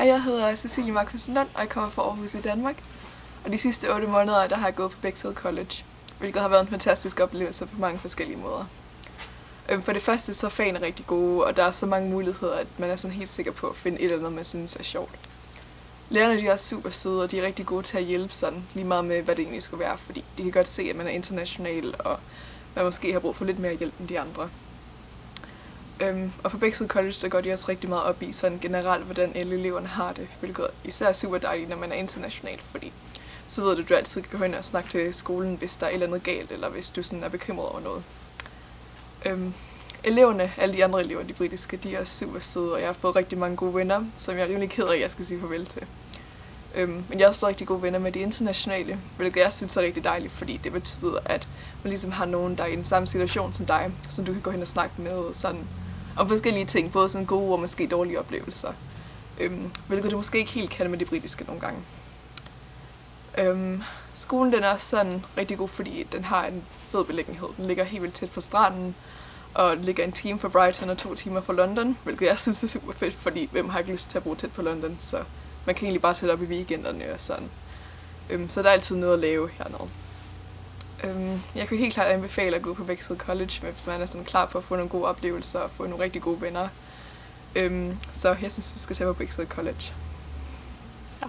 Hej, jeg hedder Cecilie Markus Lund, og jeg kommer fra Aarhus i Danmark. Og de sidste 8 måneder, der har jeg gået på Bexhill College, hvilket har været en fantastisk oplevelse på mange forskellige måder. For det første så er fagene rigtig gode, og der er så mange muligheder, at man er sådan helt sikker på at finde et eller andet, man synes er sjovt. Lærerne de er også super søde, og de er rigtig gode til at hjælpe sådan lige meget med, hvad det egentlig skulle være, fordi de kan godt se, at man er international, og man måske har brug for lidt mere hjælp end de andre. Og på Bexhill College så går de også rigtig meget op i sådan generelt, hvordan alle eleverne har det, hvilket især er super dejligt, når man er international, fordi så ved du, at du altid kan gå hen og snakke til skolen, hvis der er et eller andet galt, eller hvis du sådan er bekymret over noget. Eleverne, alle de andre elever, de britiske, de er også super søde, og jeg har fået rigtig mange gode venner, som jeg er rimelig ked af, at jeg skal sige farvel til. Men jeg har også fået rigtig gode venner med de internationale, hvilket jeg synes er rigtig dejligt, fordi det betyder, at man ligesom har nogen, der er i den samme situation som dig, som du kan gå hen og snakke med sådan om forskellige ting, både sådan gode og måske dårlige oplevelser, hvilket du måske ikke helt kan med de britiske nogle gange. Skolen den er også sådan rigtig god, fordi den har en fed beliggenhed. Den ligger helt vildt tæt på stranden, og den ligger 1 time fra Brighton og 2 timer fra London, hvilket jeg synes er super fedt, fordi hvem har ikke lyst til at bo tæt på London, så man kan egentlig bare tage op i weekenderne og sådan. Så der er altid noget at lave hernede. Jeg kan helt klart anbefale at gå på Bexhill College, hvis man er sådan klar på at få nogle gode oplevelser og få nogle rigtig gode venner. Så jeg synes, vi skal tage på Bexhill College. Ja,